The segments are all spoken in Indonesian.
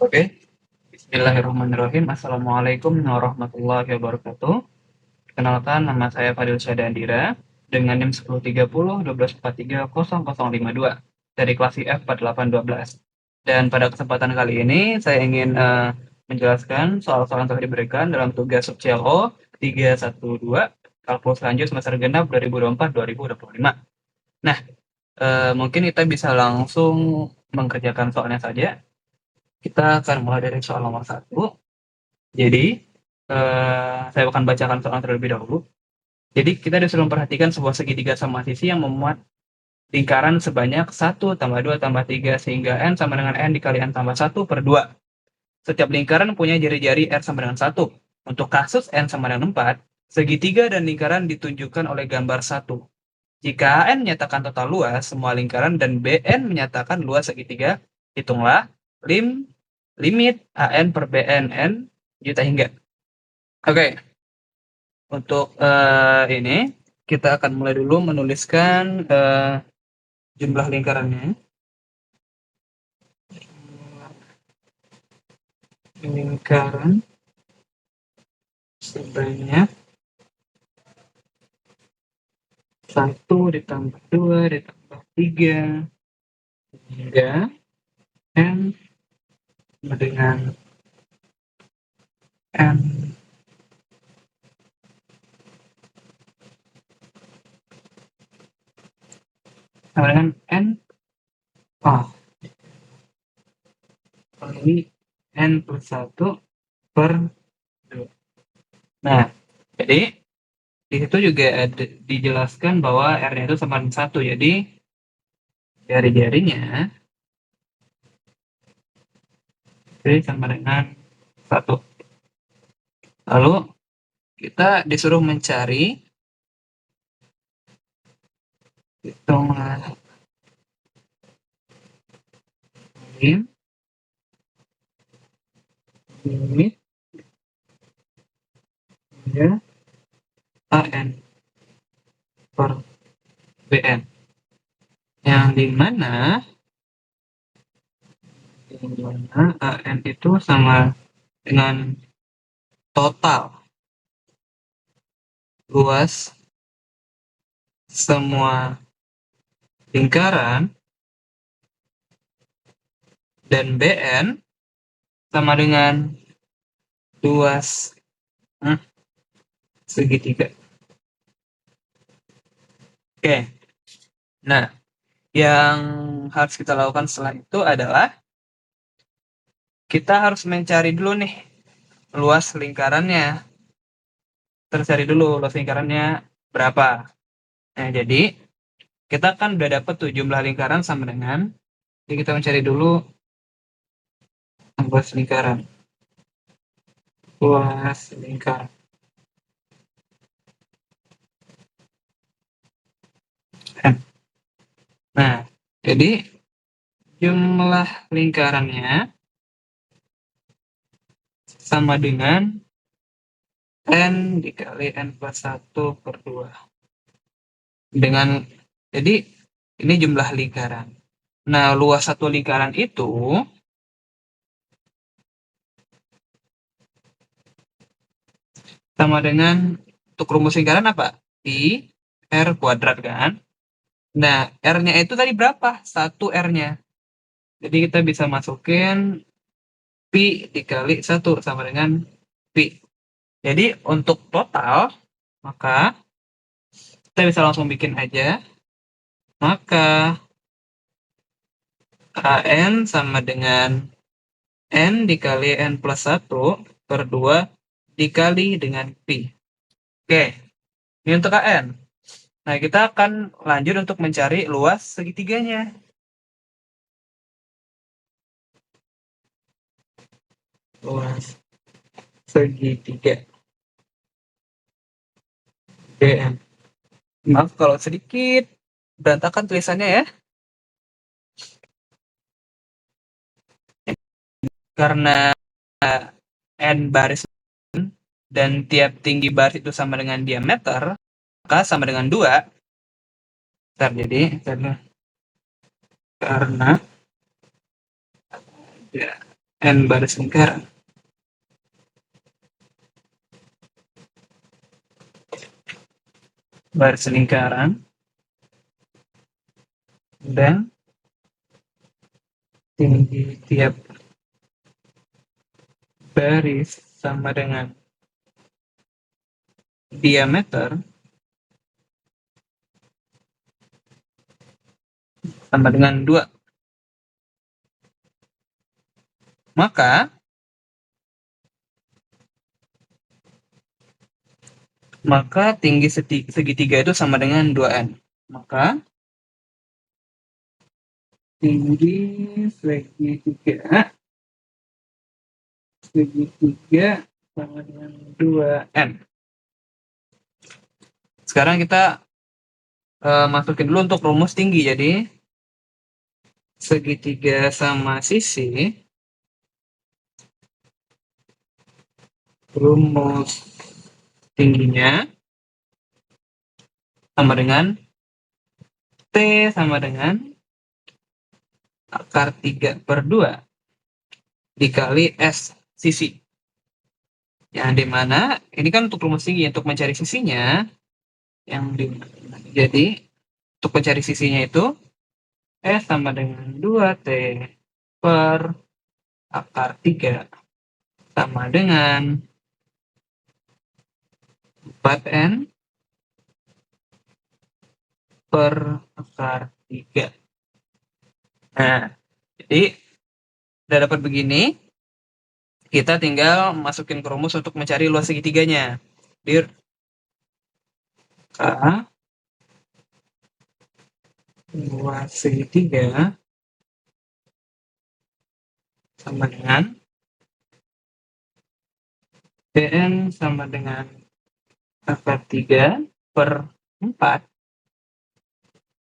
Oke, bismillahirrahmanirrahim. Assalamualaikum warahmatullahi wabarakatuh. Kenalkan, nama saya Fadil Syadandira dengan NIM 1030 12430052 dari kelas IF 4812. Dan pada kesempatan kali ini saya ingin menjelaskan soal-soal yang telah diberikan dalam tugas sub CLO 312 kalkulus lanjut semester genap 2024-2025. Nah, mungkin kita bisa langsung mengerjakan soalnya saja. Kita akan mulai dari soal nomor 1. Jadi, saya akan bacakan soal terlebih dahulu. Jadi, kita disuruh memperhatikan sebuah segitiga sama sisi yang memuat lingkaran sebanyak 1 tambah 2 tambah 3 sehingga N sama dengan N dikali N tambah 1 per 2. Setiap lingkaran punya jari-jari R sama dengan 1. Untuk kasus N sama dengan 4, segitiga dan lingkaran ditunjukkan oleh gambar 1. Jika N menyatakan total luas semua lingkaran dan Bn menyatakan luas segitiga, hitunglah limit AN per BN N juta hingga. Oke, untuk ini kita akan mulai dulu menuliskan jumlah lingkarannya. Lingkaran sebanyak 1 ditambah 2 ditambah 3 hingga N sama dengan N sama dengan N kali N plus 1 per 2. Nah, jadi di situ juga ada dijelaskan bahwa R-nya itu sama dengan 1. Jadi jari-jarinya sama dengan 1. Lalu kita disuruh mencari hitungan limit ya AN per BN yang dimana AN itu sama dengan total luas semua lingkaran dan BN sama dengan luas segitiga. Oke, nah yang harus kita lakukan setelah itu adalah kita harus mencari dulu nih luas lingkarannya. Terus cari dulu luas lingkarannya berapa. Nah, jadi kita kan udah dapat tuh jumlah lingkaran sama dengan, jadi kita mencari dulu luas lingkaran. Luas lingkaran. Nah, jadi jumlah lingkarannya sama dengan N dikali N plus 1 per 2. Jadi ini jumlah lingkaran. Nah, luas satu lingkaran itu sama dengan, untuk rumus lingkaran apa? Pi R kuadrat kan? Nah, R-nya itu tadi berapa? 1 R-nya. Jadi kita bisa masukin Pi dikali 1 sama dengan Pi. Jadi untuk total, maka kita bisa langsung bikin aja. Maka AN sama dengan N dikali N plus 1 per 2 dikali dengan Pi. Oke, ini untuk AN. Nah, kita akan lanjut untuk mencari luas segitiganya. Luas segitiga BN. Maaf kalau sedikit berantakan tulisannya ya. Karena N baris dan tiap tinggi baris itu sama dengan diameter, maka sama dengan 2. Jadi karena N baris lingkaran. Baris lingkaran. Dan tinggi tiap baris sama dengan diameter sama dengan 2. Maka tinggi segitiga itu sama dengan 2N. Maka tinggi segitiga sama dengan 2N. Sekarang kita masukin dulu untuk rumus tinggi. Jadi segitiga sama sisi, rumus tingginya sama dengan T sama dengan akar 3/2 dikali S sisi. Yang dimana ini kan untuk rumus tinggi, untuk mencari sisinya, jadi untuk mencari sisinya itu S sama dengan 2T per akar 3 sama dengan 4N per akar 3. Nah, jadi udah dapat begini, kita tinggal masukin ke rumus untuk mencari luas segitiganya. Di K luas segitiga sama dengan Pn sama dengan akar 3 per 4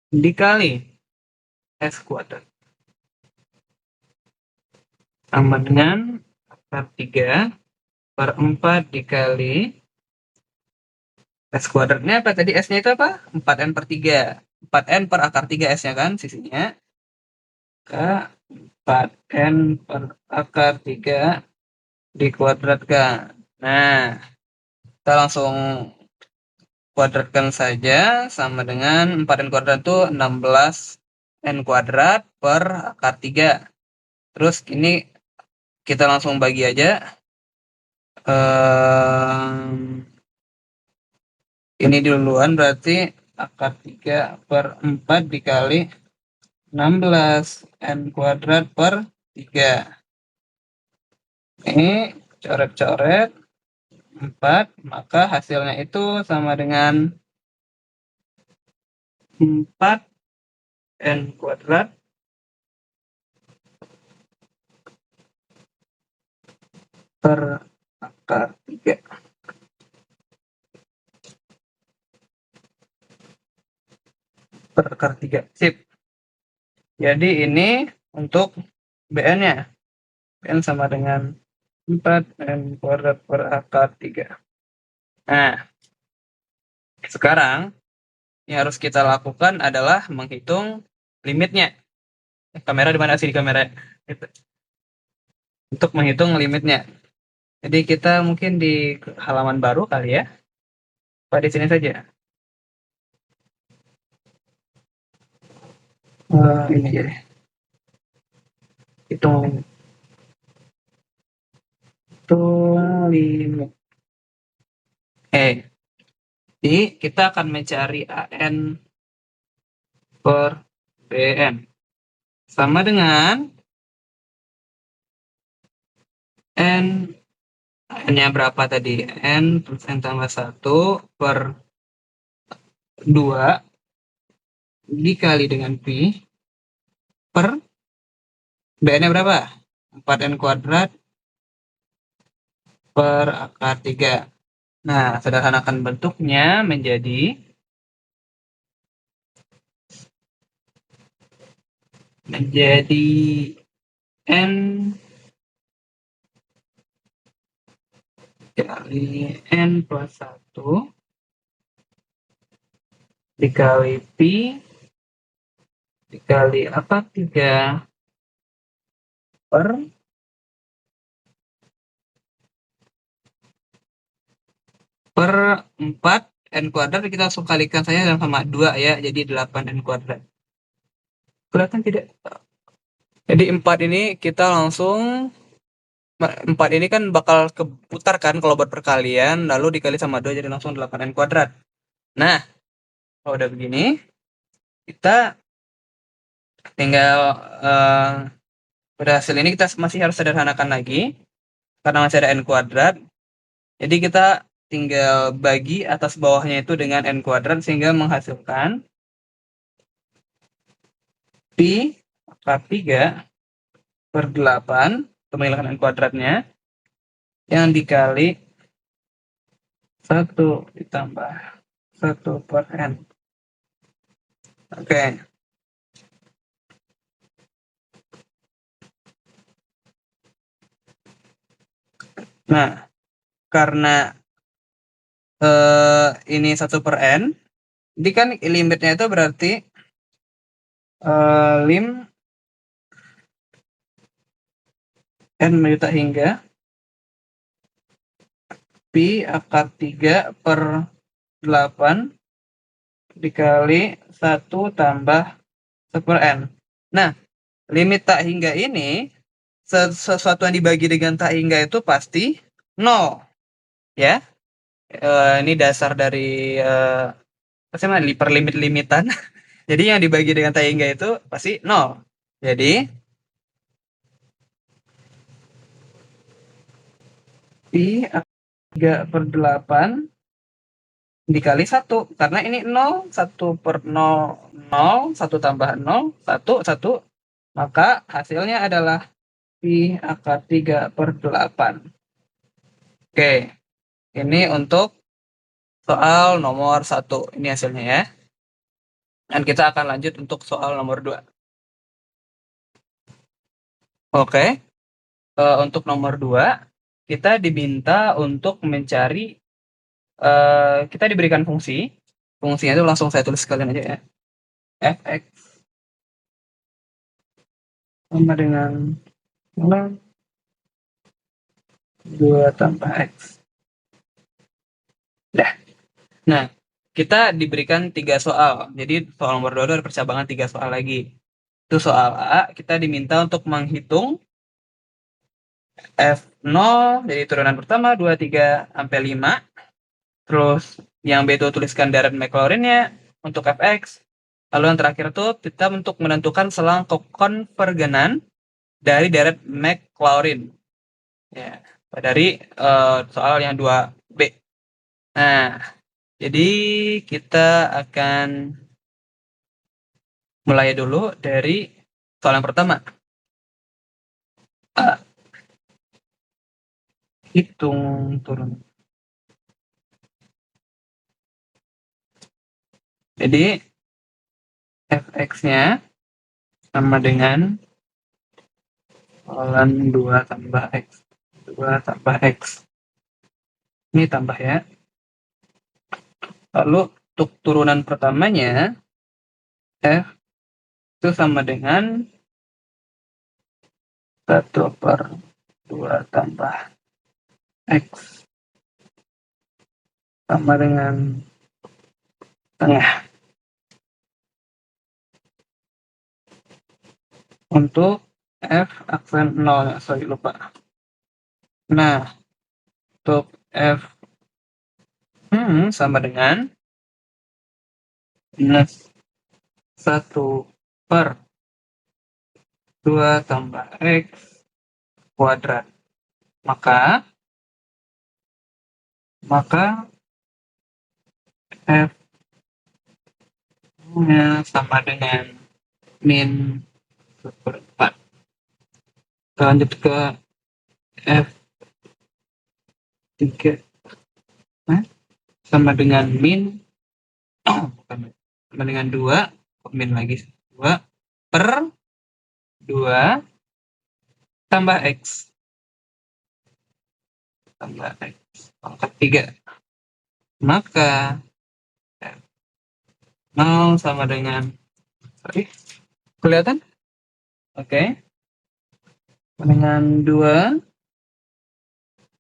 dikali S kuadrat sama dengan akar 3 per 4 dikali S kuadratnya apa tadi? S-nya itu apa? 4N per 3. 4N per akar 3 S-nya kan sisinya. K 4N per akar 3 dikuadratkan. Nah, kita langsung kuadratkan saja sama dengan 4N kuadrat itu 16N kuadrat per akar 3. Terus ini kita langsung bagi aja. Ini duluan berarti akar 3 per 4 dikali 16N kuadrat per 3. Ini coret-coret 4, maka hasilnya itu sama dengan 4N kuadrat per akar 3. Per akar 3. Sip. Jadi ini untuk BN-nya. BN sama dengan 4N kuadrat per akar 3. Nah, sekarang yang harus kita lakukan adalah menghitung limitnya. Kamera di mana sih di kamera? Untuk menghitung limitnya. Jadi kita mungkin di halaman baru kali ya. Pak di sini saja. Ini jadi. Hitung limit. Jadi kita akan mencari AN per BN. Sama dengan N, N-nya berapa tadi? N plus N tambah 1 per 2 dikali dengan Pi per BN-nya berapa? 4N kuadrat per akar 3. Nah, sederhanakan bentuknya menjadi N kali N plus 1 dikali Pi dikali akar 3 per per 4 n kuadrat kita langsung kalikan saja sama 2 ya, jadi 8 n kuadrat. Kelihatan tidak? Jadi 4 ini kita langsung 4 ini kan bakal keputar kan kalau buat perkalian, lalu dikali sama 2 jadi langsung 8 n kuadrat. Nah, kalau udah begini, kita tinggal pada hasil ini kita masih harus sederhanakan lagi karena masih ada n kuadrat. Jadi kita tinggal bagi atas bawahnya itu dengan n kuadrat sehingga menghasilkan pi akar 3 per 8 untuk menghilangkan n kuadratnya yang dikali 1 ditambah 1 per n. Oke. Nah, karena ini 1 per n, jadi kan limitnya itu berarti lim n menyuta hingga pi akar 3 per 8 dikali 1 tambah 1 per n. Nah, limit tak hingga ini, sesuatu yang dibagi dengan tak hingga itu pasti 0. Ya, ini dasar dari apa sih namanya, perlimit-limitan. Jadi yang dibagi dengan tak hingga itu pasti 0. Jadi pi 3 per 8 dikali 1. Karena ini 0, 1 per 0, 0, 1 tambah 0, 1, 1. Maka hasilnya adalah pi akar 3 per 8. Oke, ini untuk soal nomor 1. Ini hasilnya ya. Dan kita akan lanjut untuk soal nomor 2. Oke, untuk nomor 2, kita diminta untuk mencari, kita diberikan fungsi. Fungsinya itu langsung saya tulis sekalian aja ya. Fx sama dengan 2 tambah x. Dah. Nah, kita diberikan 3 soal. Jadi soal nomor 2 itu ada percabangan 3 soal lagi. Itu soal A, kita diminta untuk menghitung F0 dari turunan pertama 2, 3 sampai 5. Terus yang B itu tuliskan deret Maclaurin-nya untuk Fx. Lalu yang terakhir itu kita untuk menentukan selang konvergenan dari deret Maclaurin. Ya, dari soal yang 2B. Nah, jadi kita akan mulai dulu dari soal yang pertama. Hitung turun. Jadi Fx-nya sama dengan ln 2 tambah x. 2 tambah x. Ini tambah ya. Lalu untuk turunan pertamanya, F itu sama dengan 1 per 2 tambah X sama dengan tengah. Untuk F aksen 0, sorry lupa. Nah, untuk F sama dengan minus 1 per 2 tambah X kuadrat. Maka F nya sama dengan min 1/4. Kita lanjut ke F 3 sama dengan min sama dengan 2, min lagi 2 per 2 tambah X pangkat 3. Maka 0 sama dengan, kelihatan? Oke. Dengan 2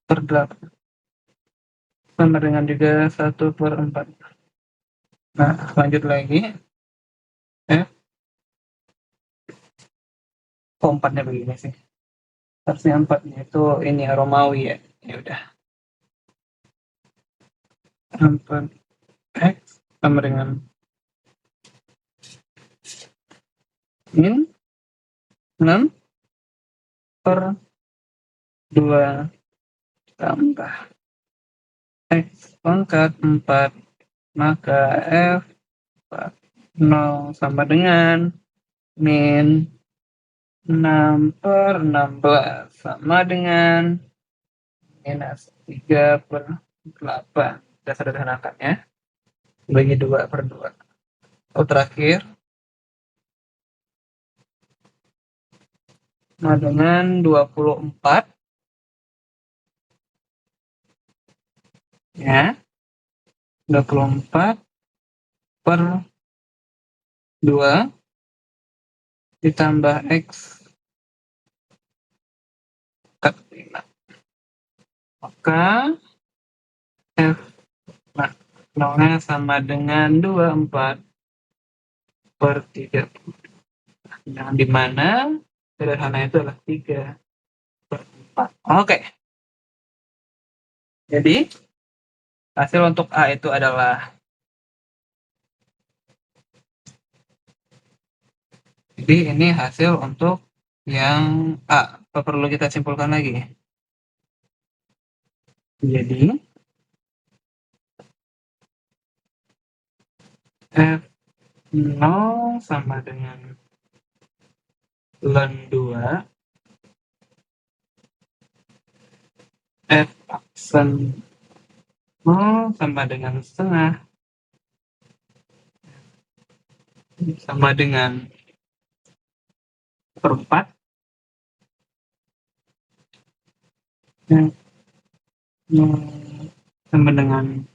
per 8 sama dengan juga 1/4. Nah, lanjut lagi. F, kok 4-nya begini sih? Harusnya 4-nya itu ini Romawi ya. Ya udah. 4x sama dengan min 6 per 2 tambah x pangkat 4, maka f 0 sama dengan min 6/16 sama dengan minus 3/8. Kita sederhanakan ya. Bagi 2/2. Oh, terakhir. Nah, dengan 24. Ya. 24/2 ditambah x kat 5. Maka f nolnya sama dengan 24/30. Yang dimana sederhana itu adalah 3/4. Oke. Jadi hasil untuk A itu adalah, jadi ini hasil untuk yang A. Apa perlu kita simpulkan lagi? Jadi F0 sama dengan ln 2 F aksen 0 sama dengan setengah sama dengan per 4 sama dengan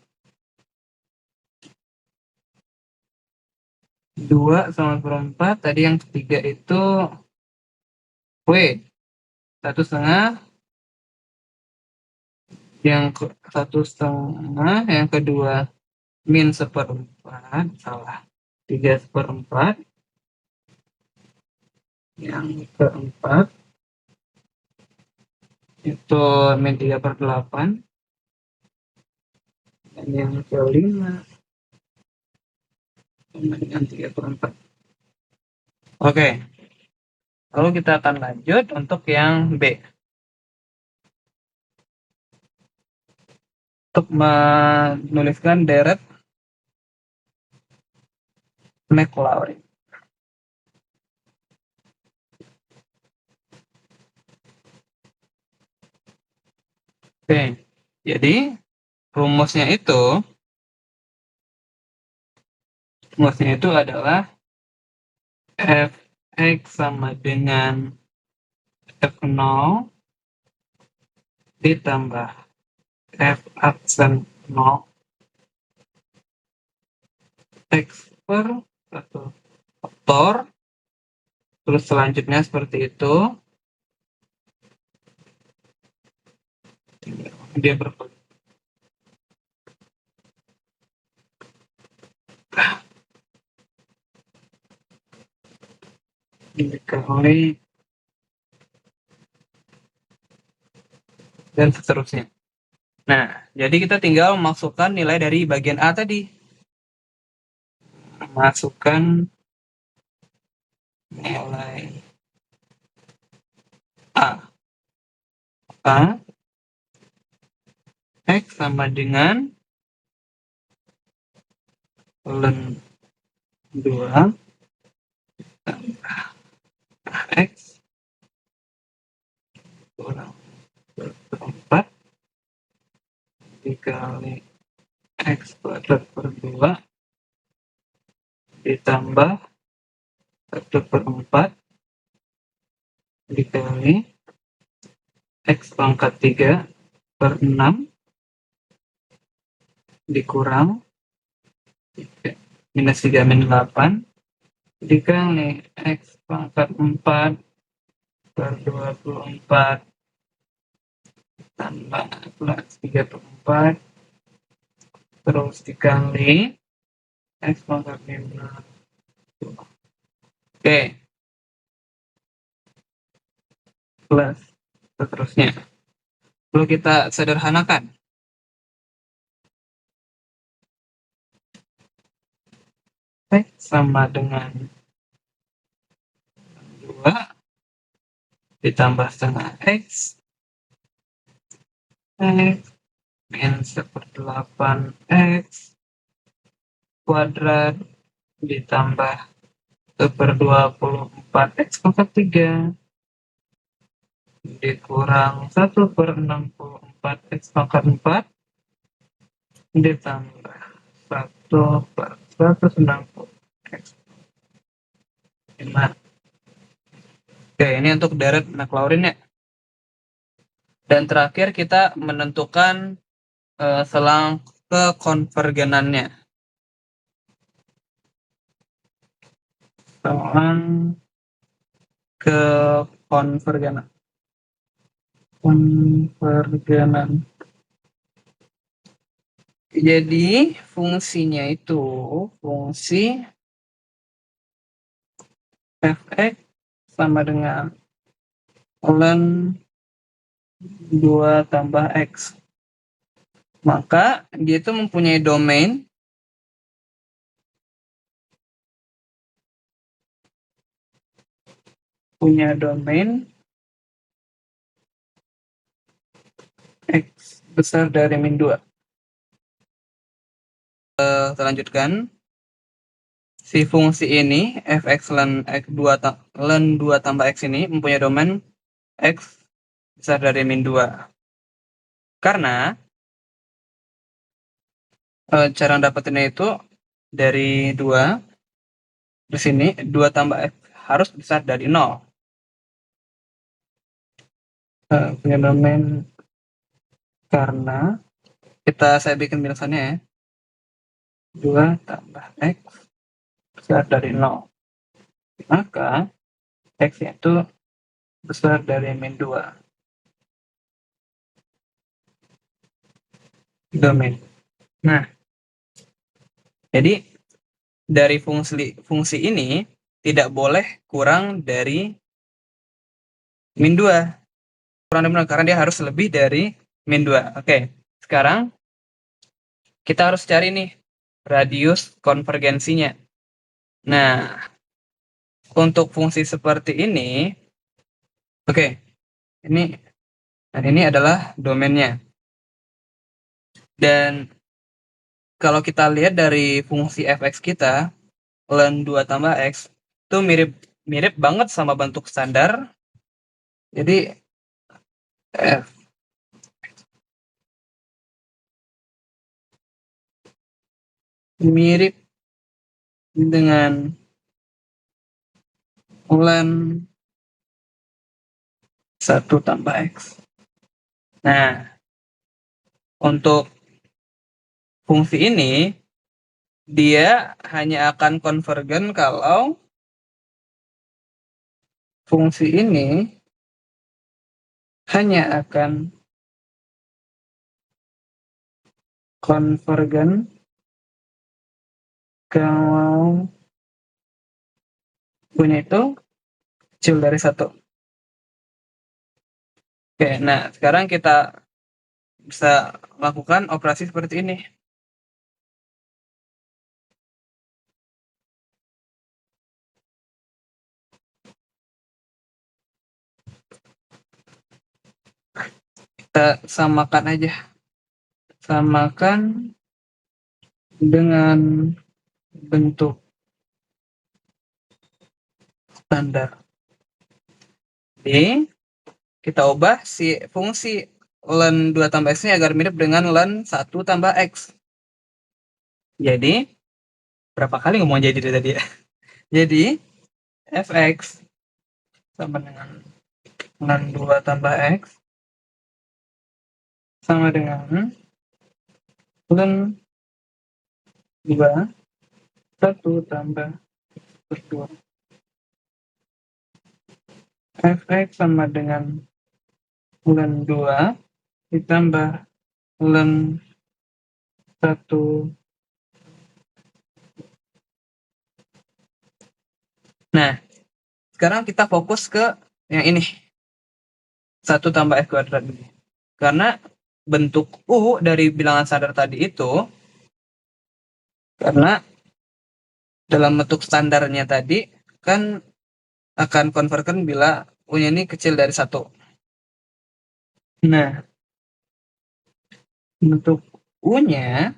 2 sama per 4. Tadi yang ketiga itu W 1/2, yang ke 1/2, yang kedua min 1/4, salah, 3/4, yang keempat itu min 3/8, dan yang kelima dengan 3/4. Oke, lalu kita akan lanjut untuk yang B. Untuk menuliskan deret Maclaurin. Oke, jadi rumusnya itu adalah fx sama dengan f0 ditambah f aksen 0 x per 1 faktor, terus selanjutnya seperti itu, dia berfaktor dikali dan seterusnya. Nah, jadi kita tinggal masukkan nilai dari bagian A tadi. Masukkan nilai A. X sama dengan ln 2 tambah X kurang 4 dikali X kuadrat per 2 ditambah 1/4 dikali X pangkat 3/6 dikurang minus 3/8 dikali X pangkat 4/24 tambah plus 3/4 terus dikali X pangkat 5. Oke, plus seterusnya. Lalu kita sederhanakan. X sama dengan 2 ditambah setengah X min 1/8 X kuadrat ditambah 1/24 X pangkat 3 dikurang 1/64 X pangkat 4 ditambah 1/160 X 5. Oke, ini untuk deret Maclaurin ya. Dan terakhir kita menentukan selang kekonvergenannya. Selang kekonvergenan. Konvergenan. Jadi fungsinya itu fungsi fx sama dengan ln 2 tambah X. Maka dia itu mempunyai domain X besar dari min 2. Kita lanjutkan. Si fungsi ini fx ln 2 tambah X ini mempunyai domain X besar dari min 2. Karena cara dapetinnya itu dari 2 di sini 2 tambah X harus besar dari 0. Punya domain karena saya bikin bilasannya ya. 2 tambah X besar dari 0. Maka X itu besar dari min 2. Domain. Nah, jadi dari fungsi ini tidak boleh kurang dari min 2. Kurang dari min 2 karena dia harus lebih dari min 2. Oke, sekarang kita harus cari nih radius konvergensinya. Nah, untuk fungsi seperti ini, oke, ini adalah domainnya. Dan kalau kita lihat dari fungsi fx kita, ln 2 tambah X, itu mirip banget sama bentuk standar. Jadi, f mirip dengan ln 1 tambah X. Nah, untuk fungsi ini, dia hanya akan konvergen kalau fungsi ini hanya akan konvergen kalau punya itu kecil dari 1. Oke, nah sekarang kita bisa lakukan operasi seperti ini. Kita samakan aja. Samakan dengan bentuk standar. Jadi, kita ubah si fungsi ln 2 tambah X ini agar mirip dengan ln 1 tambah X. Jadi, berapa kali ngomong jadi tadi ya? Jadi, fx sama dengan ln 2 tambah X sama dengan ln 2 1 tambah 2. Fx sama dengan ln 2 ditambah ln 1. Nah, sekarang kita fokus ke yang ini. 1 tambah X kuadrat ini. Karena bentuk U dari bilangan standar tadi itu, karena dalam bentuk standarnya tadi, kan akan konvergen bila U-nya ini kecil dari 1. Nah, bentuk U-nya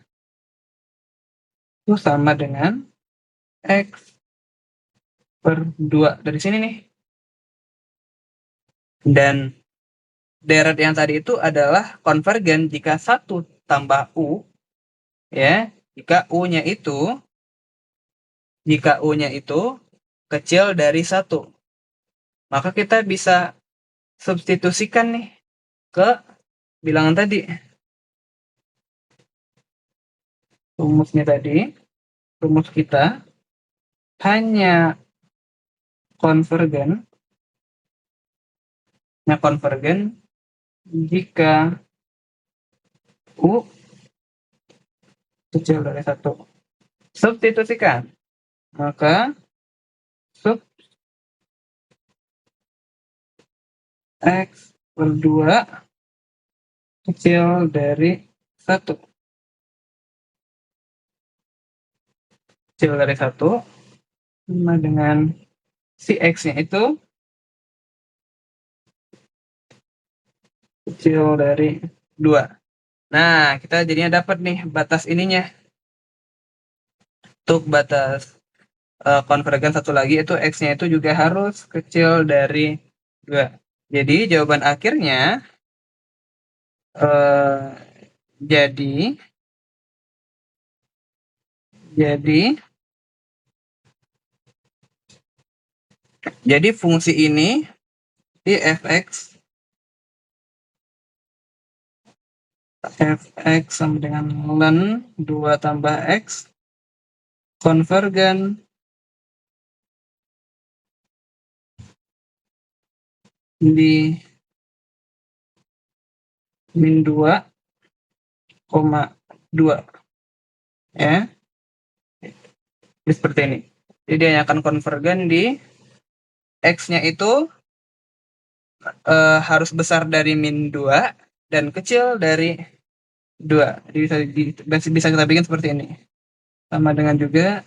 itu sama dengan X per 2 dari sini nih. Dan deret yang tadi itu adalah konvergen jika 1 tambah U, ya, jika U-nya itu kecil dari 1. Maka kita bisa substitusikan nih ke bilangan tadi. Rumus kita hanya konvergen jika U kecil dari 1. Substitusikan. Maka sub X per 2 kecil dari 1. Kecil dari 1 sama dengan si X-nya itu kecil dari 2. Nah, kita jadinya dapat nih batas ininya. Untuk batas konvergen satu lagi itu X-nya itu juga harus kecil dari 2. Jadi jawaban akhirnya jadi fungsi ini di fx sama dengan ln 2 tambah x konvergen di min 2,2 ya. Jadi seperti ini. Jadi dia akan konvergen di X-nya itu harus besar dari min 2 dan kecil dari 2. Jadi bisa kita bikin seperti ini. Sama dengan juga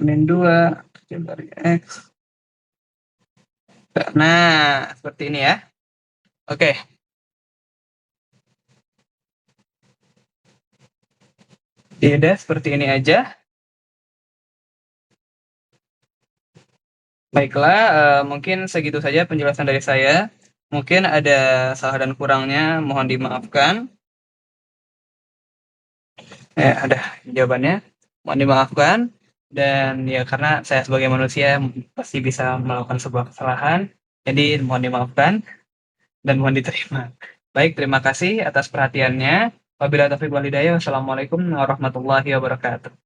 min 2 kecil dari X. Nah, seperti ini ya. Oke. Ya udah, seperti ini aja. Baiklah, mungkin segitu saja penjelasan dari saya. Mungkin ada salah dan kurangnya, mohon dimaafkan. Ada jawabannya, mohon dimaafkan. Dan ya karena saya sebagai manusia pasti bisa melakukan sebuah kesalahan, jadi mohon dimaafkan dan mohon diterima. Baik, terima kasih atas perhatiannya. Wabillahi taufiq wal hidayah. Wassalamualaikum warahmatullahi wabarakatuh.